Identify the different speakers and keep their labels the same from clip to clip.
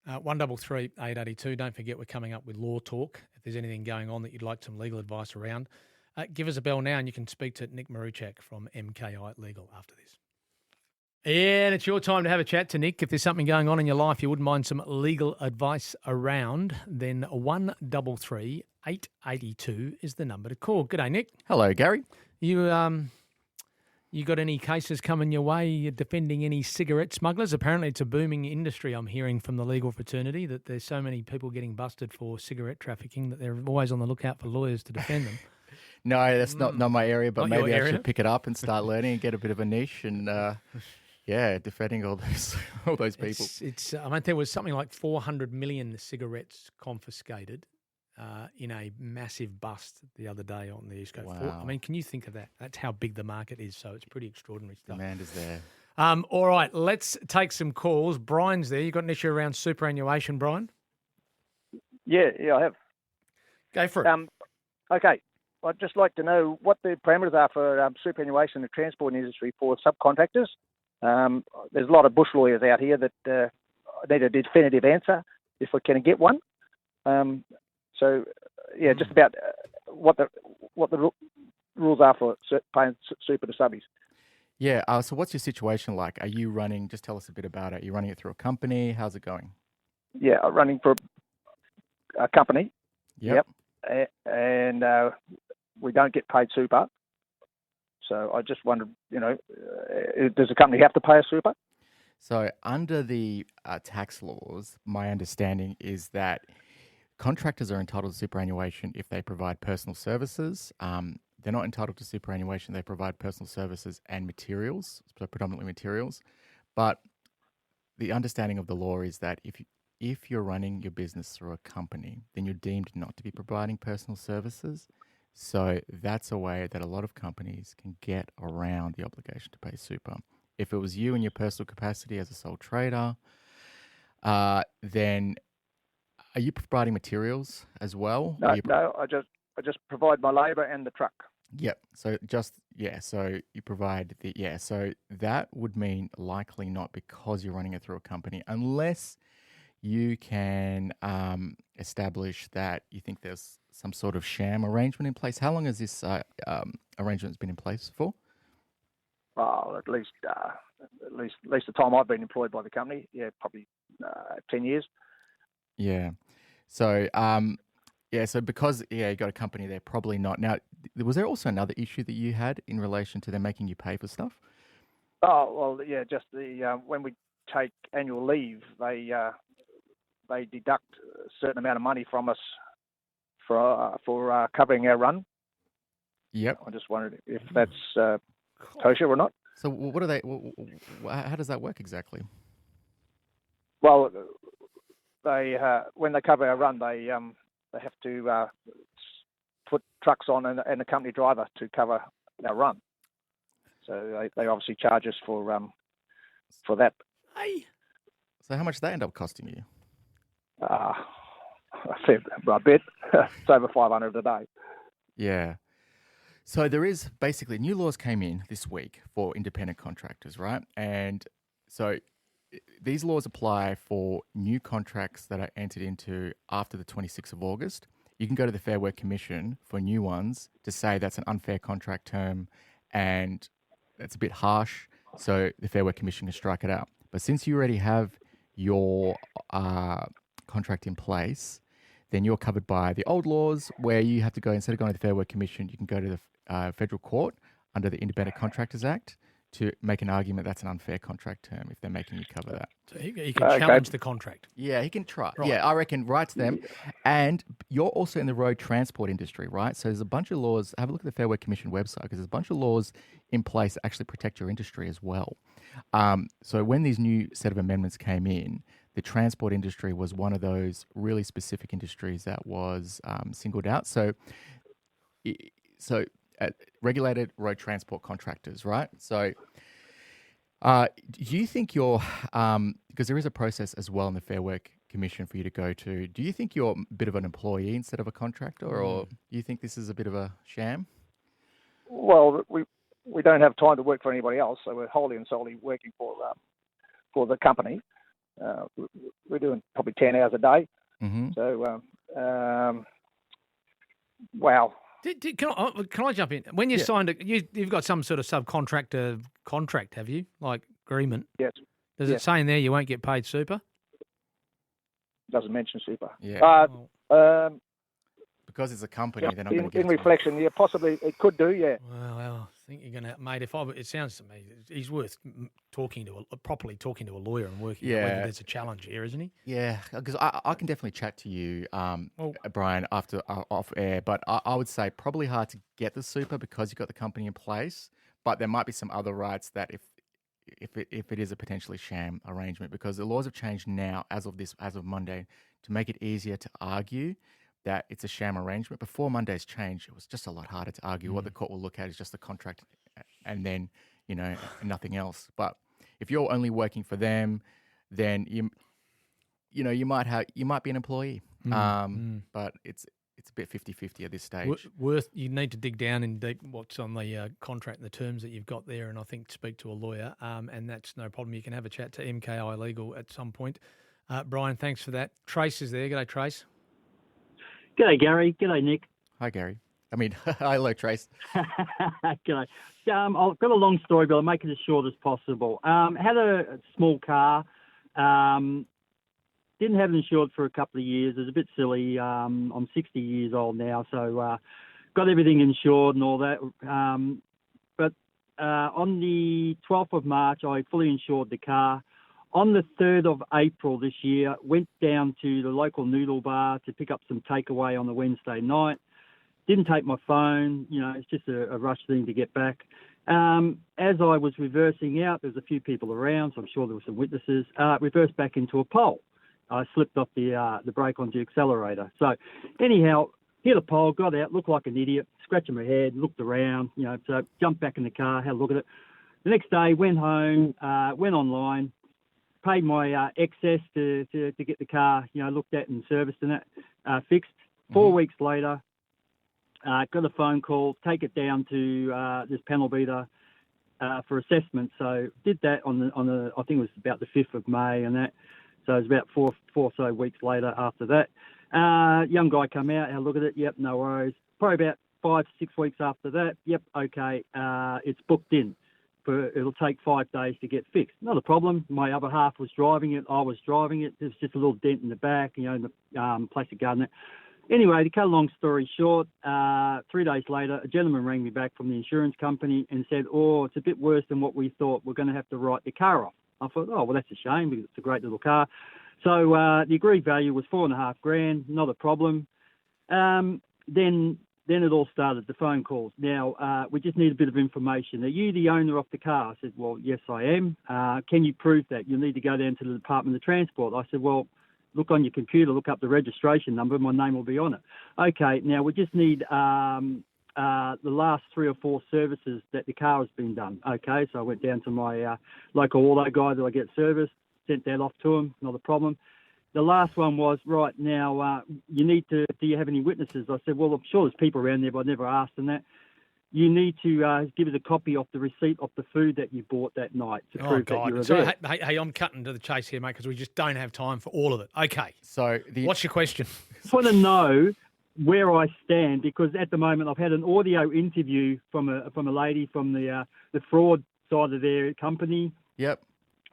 Speaker 1: 133 882. Don't forget we're coming up with Law Talk. If there's anything going on that you'd like some legal advice around, give us a bell now and you can speak to Nick Maruchak from MKI Legal after this. And it's your time to have a chat to Nick. If there's something going on in your life you wouldn't mind some legal advice around, then 133 882 is the number to call. G'day, Nick.
Speaker 2: Hello, Gary.
Speaker 1: You got any cases coming your way? You're defending any cigarette smugglers? Apparently it's a booming industry, I'm hearing from the legal fraternity, that there's so many people getting busted for cigarette trafficking that they're always on the lookout for lawyers to defend them.
Speaker 2: No, that's not my area, but
Speaker 1: Not
Speaker 2: maybe
Speaker 1: your
Speaker 2: I
Speaker 1: area?
Speaker 2: should pick it up and start learning and get a bit of a niche and, defending all those people.
Speaker 1: I mean, there was something like 400 million cigarettes confiscated in a massive bust the other day on the East Coast.
Speaker 2: Wow.
Speaker 1: I mean, can you think of that? That's how big the market is, so it's pretty extraordinary stuff.
Speaker 2: Demand is there.
Speaker 1: All right, let's take some calls. Brian's there. You got an issue around superannuation, Brian?
Speaker 3: Yeah, I have.
Speaker 1: Go for it.
Speaker 3: Okay, I'd just like to know what the parameters are for superannuation in the transport industry for subcontractors. There's a lot of bush lawyers out here that need a definitive answer if we can get one. Just about what the rules are for paying super to subbies.
Speaker 2: Yeah, so what's your situation like? Are you running, just tell us a bit about it. Are you running it through a company? How's it going?
Speaker 3: Yeah, I'm running for a company.
Speaker 2: Yep.
Speaker 3: And we don't get paid super. So I just wondered, does the company have to pay a super?
Speaker 2: So under the tax laws, my understanding is that contractors are entitled to superannuation if they provide personal services. They're not entitled to superannuation. They provide personal services and materials, so predominantly materials. But the understanding of the law is that if you're running your business through a company, then you're deemed not to be providing personal services. So that's a way that a lot of companies can get around the obligation to pay super. If it was you in your personal capacity as a sole trader, then are you providing materials as well?
Speaker 3: No, I just provide my labour and the truck.
Speaker 2: Yep. So so you provide so that would mean likely not, because you're running it through a company, unless you can establish that you think there's some sort of sham arrangement in place. How long has this arrangement been in place for?
Speaker 3: Well, at least the time I've been employed by the company. Yeah, probably 10 years.
Speaker 2: Yeah. So so because you got a company there, probably not. Now, was there also another issue that you had in relation to them making you pay for stuff?
Speaker 3: Oh well, yeah. Just the when we take annual leave, they deduct a certain amount of money from us for covering our run.
Speaker 2: Yep.
Speaker 3: I just wondered if that's kosher or not.
Speaker 2: So what are they? How does that work exactly?
Speaker 3: Well, they when they cover our run, they have to put trucks on and a company driver to cover our run. So they obviously charge us for that.
Speaker 1: Hey.
Speaker 2: So how much did that end up costing you?
Speaker 3: A bit. It's over 500 a day.
Speaker 2: Yeah. So there is basically new laws came in this week for independent contractors, right? And so these laws apply for new contracts that are entered into after the 26th of August. You can go to the Fair Work Commission for new ones to say that's an unfair contract term and that's a bit harsh, so the Fair Work Commission can strike it out. But since you already have your contract in place, then you're covered by the old laws where you have to go, instead of going to the Fair Work Commission, you can go to the federal court under the Independent Contractors Act to make an argument that's an unfair contract term if they're making you cover that.
Speaker 1: So he can challenge the contract.
Speaker 2: Yeah, he can try.
Speaker 1: Right.
Speaker 2: Yeah, I reckon write to them. And you're also in the road transport industry, right? So there's a bunch of laws. Have a look at the Fair Work Commission website, because there's a bunch of laws in place that actually protect your industry as well. So when these new set of amendments came in, the transport industry was one of those really specific industries that was singled out. So regulated road transport contractors, right? So do you think you're, because there is a process as well in the Fair Work Commission for you to go to, do you think you're a bit of an employee instead of a contractor, or do you think this is a bit of a sham?
Speaker 3: Well, we don't have time to work for anybody else, so we're wholly and solely working for the company. we're doing probably 10 hours a day.
Speaker 2: Mm-hmm.
Speaker 3: So, wow.
Speaker 1: Can I jump in? When you signed you've got some sort of subcontractor contract, have you? Like agreement?
Speaker 3: Yes.
Speaker 1: Does it say in there you won't get paid super?
Speaker 3: Doesn't mention super.
Speaker 2: Yeah. Because it's a company, they're not going to get
Speaker 3: in reflection, possibly it could do, yeah.
Speaker 1: Well, I think you're going to, mate. It sounds to me he's worth properly talking to a lawyer and working out whether there's a challenge here, isn't he?
Speaker 2: Yeah, because I can definitely chat to you, Brian, after off air. But I would say probably hard to get the super because you've got the company in place. But there might be some other rights that if it is a potentially sham arrangement, because the laws have changed now as of Monday to make it easier to argue that it's a sham arrangement. Before Monday's change, it was just a lot harder to argue. What the court will look at is just the contract and then, nothing else. But if you're only working for them, then you might be an employee. But it's a bit 50-50 at this stage.
Speaker 1: You need to dig down in deep what's on the contract and the terms that you've got there, and I think speak to a lawyer, and that's no problem. You can have a chat to MKI Legal at some point. Brian, thanks for that. Trace is there. G'day, Trace.
Speaker 4: G'day, Gary. G'day, Nick.
Speaker 2: Hi, Gary. Hello, Trace.
Speaker 4: G'day. I've got a long story, but I'll make it as short as possible. Had a small car. Didn't have it insured for a couple of years. It was a bit silly. I'm 60 years old now, so got everything insured and all that. But on the 12th of March, I fully insured the car. On the 3rd of April this year, went down to the local noodle bar to pick up some takeaway on the Wednesday night. Didn't take my phone. It's just a rush thing to get back. As I was reversing out, there was a few people around, so I'm sure there were some witnesses. Reversed back into a pole. I slipped off the brake onto the accelerator. So anyhow, hit a pole, got out, looked like an idiot, scratching my head, looked around, so jumped back in the car, had a look at it. The next day, went home, went online, paid my excess to get the car, looked at and serviced and that, fixed. 4 weeks later, got a phone call, take it down to this panel beater for assessment. So did that on the I think it was about the 5th of May and that. So it was about four or so weeks later after that. Young guy come out, had a look at it. Yep, no worries. Probably about 5-6 weeks after that. Yep, okay, it's booked in. It'll take 5 days to get fixed. Not a problem. My other half was driving it. I was driving it. There's just a little dent in the back, in the plastic guard. Anyway, to cut a long story short, 3 days later, a gentleman rang me back from the insurance company and said, it's a bit worse than what we thought. We're going to have to write the car off. I thought, well, that's a shame because it's a great little car. So the agreed value was $4,500, not a problem. Then it all started, the phone calls. Now, we just need a bit of information. Are you the owner of the car? I said, well, yes, I am. Can you prove that? You'll need to go down to the Department of Transport. I said, well, look on your computer, look up the registration number, my name will be on it. Okay, now we just need the last 3 or 4 services that the car has been done. Okay, so I went down to my local auto guy that I get serviced, sent that off to him, not a problem. The last one was, right, now you need to, do you have any witnesses? I said, well, I'm sure there's people around there, but I never asked them that. You need to give us a copy of the receipt of the food that you bought that night to prove that you were there.
Speaker 1: Hey, I'm cutting to the chase here, mate, because we just don't have time for all of it. Okay.
Speaker 2: So
Speaker 1: what's your question?
Speaker 4: I just want to know where I stand, because at the moment I've had an audio interview from a lady from the fraud side of their company.
Speaker 2: Yep.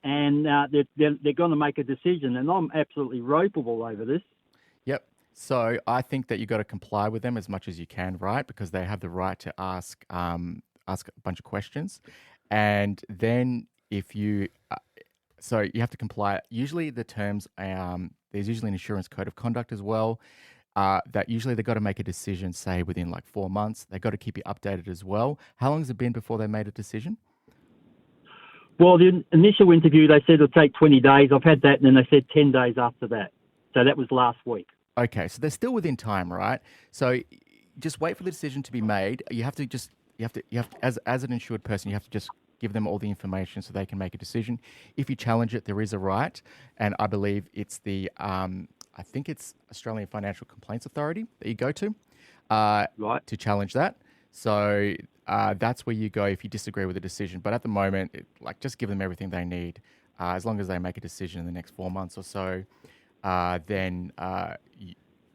Speaker 4: And they're going to make a decision, and I'm absolutely ropeable over this.
Speaker 2: Yep. So I think that you've got to comply with them as much as you can, right? Because they have the right to ask a bunch of questions, and then if you, so you have to comply. Usually the terms, there's usually an insurance code of conduct as well. That usually they've got to make a decision, say within like 4 months. They've got to keep you updated as well. How long has it been before they made a decision?
Speaker 4: Well, the initial interview, they said it'll take 20 days. I've had that, and then they said 10 days after that. So that was last week.
Speaker 2: Okay, so they're still within time, right? So just wait for the decision to be made. You have to as an insured person, you have to just give them all the information so they can make a decision. If you challenge it, there is a right, and I believe it's the I think it's Australian Financial Complaints Authority that you go to,
Speaker 4: right,
Speaker 2: to challenge that. So that's where you go if you disagree with the decision. But at the moment, just give them everything they need as long as they make a decision in the next 4 months or so, then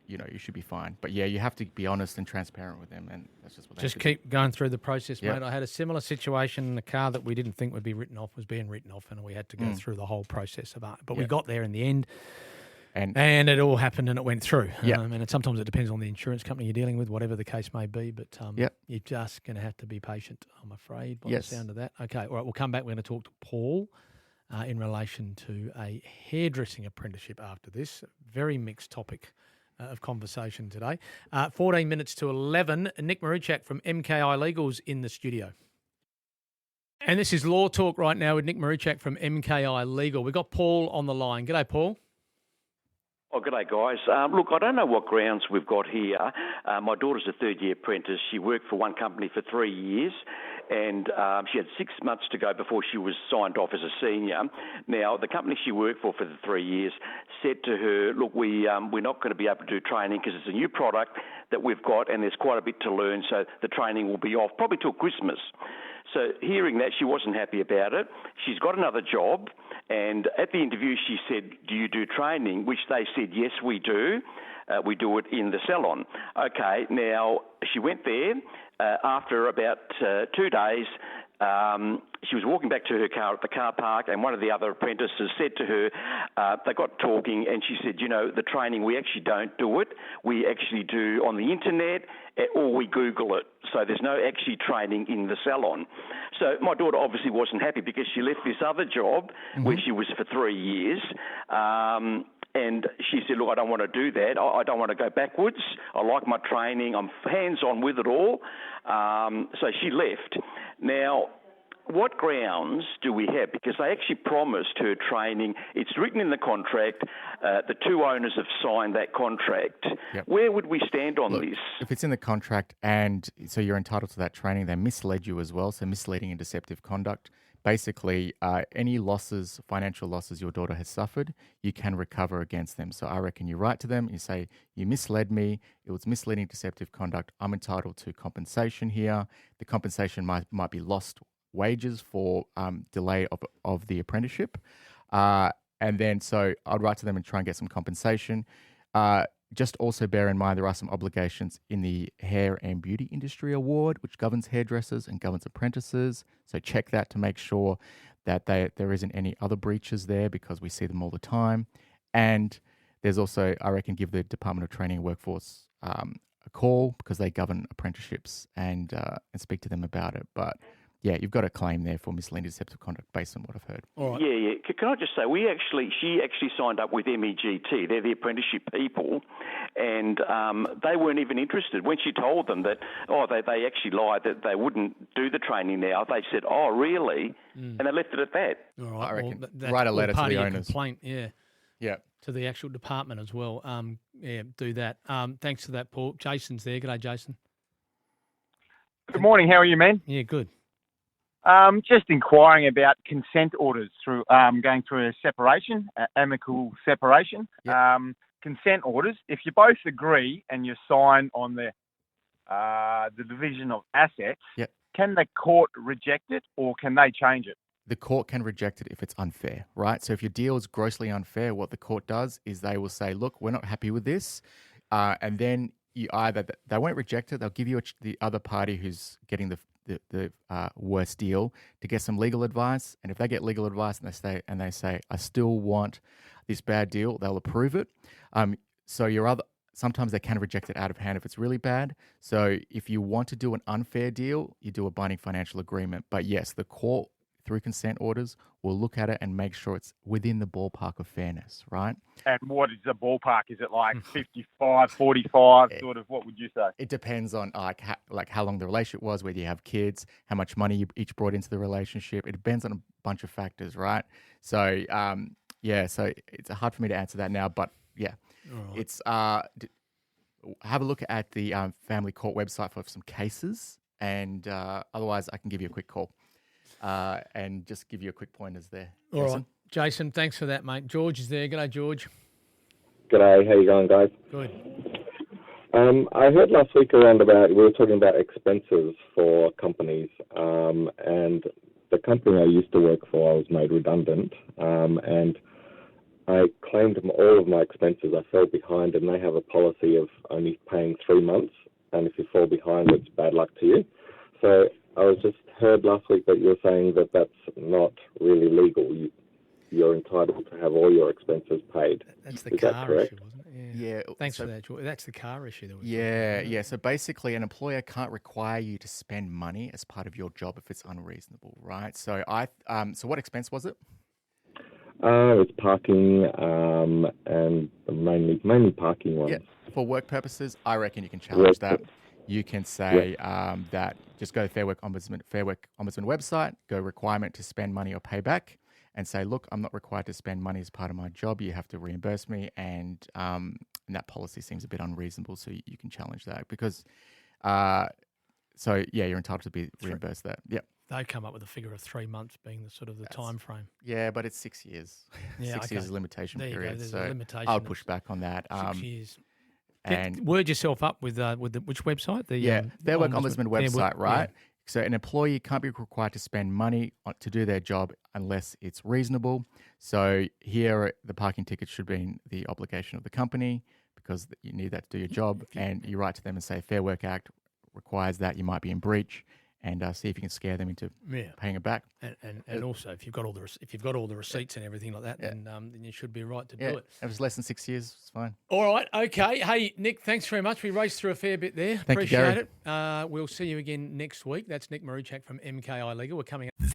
Speaker 2: you should be fine. But yeah, you have to be honest and transparent with them, and that's just what they
Speaker 1: Just
Speaker 2: have to
Speaker 1: keep going through the process,
Speaker 2: Yep.
Speaker 1: mate. I had a similar situation. The car that we didn't think would be written off was being written off, and we had to go through the whole process of it. But we
Speaker 2: Yep.
Speaker 1: got there in the end,
Speaker 2: And
Speaker 1: and it all happened and it went through.
Speaker 2: Yep.
Speaker 1: And sometimes it depends on the insurance company you're dealing with, whatever the case may be. But
Speaker 2: Yep.
Speaker 1: you're just going to have to be patient, I'm afraid, by
Speaker 2: Yes.
Speaker 1: the sound of that. Okay, all right, we'll come back. We're going to talk to Paul in relation to a hairdressing apprenticeship after this. Very mixed topic of conversation today. 14 minutes to 11. Nick Maruchak from MKI Legal's in the studio. And this is Law Talk right now with Nick Maruchak from MKI Legal. We've got Paul on the line. G'day, Paul.
Speaker 5: Oh, g'day, guys. Look, I don't know what grounds we've got here. My daughter's a third-year apprentice. She worked for one company for 3 years, and she had 6 months to go before she was signed off as a senior. Now, the company she worked for the 3 years said to her, look, we're not going to be able to do training because it's a new product that we've got and there's quite a bit to learn, so the training will be off probably till Christmas. So hearing that, she wasn't happy about it. She's got another job, and at the interview she said, do you do training? Which they said, yes, we do. We do it in the salon. Okay, now she went there. After about 2 days, she was walking back to her car at the car park, and one of the other apprentices said to her, they got talking, and she said, the training, we actually don't do it. We actually do on the internet, or we Google it. So there's no actually training in the salon. So my daughter obviously wasn't happy because she left this other job where she was for 3 years. And she said, look, I don't want to do that. I don't want to go backwards. I like my training. I'm hands-on with it all. So she left. Now, what grounds do we have? Because they actually promised her training. It's written in the contract. The two owners have signed that contract.
Speaker 2: Yep.
Speaker 5: Where would we stand on this?
Speaker 2: If it's in the contract and so you're entitled to that training, they misled you as well. So misleading and deceptive conduct. Basically, any losses, financial losses your daughter has suffered, you can recover against them. So I reckon you write to them, you say, you misled me, it was misleading, deceptive conduct, I'm entitled to compensation here. The compensation might be lost wages for delay of the apprenticeship. And then so I'd write to them and try and get some compensation. Just also bear in mind there are some obligations in the Hair and Beauty Industry Award, which governs hairdressers and governs apprentices. So check that to make sure that there isn't any other breaches there, because we see them all the time. And there's also, I reckon, give the Department of Training and Workforce a call, because they govern apprenticeships, and speak to them about it. But yeah, you've got a claim there for misleading deceptive conduct based on what I've heard.
Speaker 1: All right.
Speaker 5: Yeah. Can I just say, she actually signed up with MEGT. They're the apprenticeship people, and they weren't even interested. When she told them that, they actually lied, that they wouldn't do the training now, they said, oh, really? And they left it at that.
Speaker 1: All right.
Speaker 2: I reckon
Speaker 1: that's
Speaker 2: write a
Speaker 1: all
Speaker 2: letter to
Speaker 1: part
Speaker 2: the
Speaker 1: of your
Speaker 2: owners.
Speaker 1: Complaint, yeah.
Speaker 2: Yeah.
Speaker 1: To the actual department as well. Do that. Thanks for that, Paul. Jason's there. G'day, Jason.
Speaker 6: Good morning. How are you, man?
Speaker 1: Yeah, good.
Speaker 6: Just inquiring about consent orders through going through a separation, amicable separation.
Speaker 2: Yep.
Speaker 6: Consent orders. If you both agree and you sign on the division of assets,
Speaker 2: Yep.
Speaker 6: Can the court reject it, or can they change it?
Speaker 2: The court can reject it if it's unfair, right? So if your deal is grossly unfair, what the court does is they will say, look, we're not happy with this. And then they won't reject it. They'll give you the other party who's getting the worst deal to get some legal advice. And if they get legal advice and they say, I still want this bad deal, they'll approve it. Sometimes they can reject it out of hand if it's really bad. So if you want to do an unfair deal, you do a binding financial agreement. But yes, the court, through consent orders, will look at it and make sure it's within the ballpark of fairness, right?
Speaker 6: And what is the ballpark? Is it like 55, 45, sort of? What would you say?
Speaker 2: It depends on how long the relationship was, whether you have kids, how much money you each brought into the relationship. It depends on a bunch of factors, right? So, so it's hard for me to answer that now, but yeah.
Speaker 1: Right.
Speaker 2: It's have a look at the family court website for some cases, and otherwise I can give you a quick call and just give you a quick pointers there.
Speaker 1: All right. Jason, thanks for that, mate. George is there. G'day, George.
Speaker 7: G'day, how you going, guys?
Speaker 1: Good.
Speaker 7: I heard last week we were talking about expenses for companies, and the company I used to work for, I was made redundant, and I claimed all of my expenses. I fell behind, and they have a policy of only paying 3 months, and if you fall behind, it's bad luck to you. So I was just heard last week that you're saying that that's not really legal. You're entitled to have all your expenses paid.
Speaker 1: That's the
Speaker 7: Is that
Speaker 1: car
Speaker 7: correct?
Speaker 1: issue, wasn't it? Yeah.
Speaker 2: Yeah.
Speaker 1: Thanks
Speaker 2: so-
Speaker 1: for that, George. That's the car issue that we're
Speaker 2: Yeah,
Speaker 1: talking about.
Speaker 2: yeah. So basically, an employer can't require you to spend money as part of your job if it's unreasonable, right? So so what expense was it?
Speaker 7: It's parking, and mainly parking ones.
Speaker 2: Yeah, for work purposes, I reckon you can challenge that. You can say that just go to Fair Work Ombudsman website, go requirement to spend money or pay back, and say, look, I'm not required to spend money as part of my job. You have to reimburse me, and that policy seems a bit unreasonable. So you can challenge that because, you're entitled to be reimbursed that. Yep.
Speaker 1: They come up with a figure of 3 months being the sort of the time frame.
Speaker 2: Yeah, but it's 6 years.
Speaker 1: Yeah,
Speaker 2: 6
Speaker 1: okay.
Speaker 2: years is a limitation
Speaker 1: There you go.
Speaker 2: period.
Speaker 1: There's
Speaker 2: So
Speaker 1: a limitation
Speaker 2: I'll
Speaker 1: of
Speaker 2: push back on that.
Speaker 1: 6 years.
Speaker 2: And
Speaker 1: Word yourself up with which website? The
Speaker 2: Fair Work Ombudsman
Speaker 1: Fair
Speaker 2: website,
Speaker 1: Work,
Speaker 2: right? So an employee can't be required to spend money to do their job unless it's reasonable. So here, the parking ticket should be the obligation of the company because you need that to do your job. And you write to them and say, Fair Work Act requires that. You might be in breach, and see if you can scare them into paying it back.
Speaker 1: And also, if you've got all the receipts and everything like that, then you should be right to do it.
Speaker 2: If it's less than 6 years, it's fine.
Speaker 1: All right, okay. Hey, Nick, thanks very much. We raced through a fair bit there.
Speaker 2: Thank you, Gary.
Speaker 1: Appreciate it. We'll see you again next week. That's Nick Maruchak from MKI Legal. We're coming up.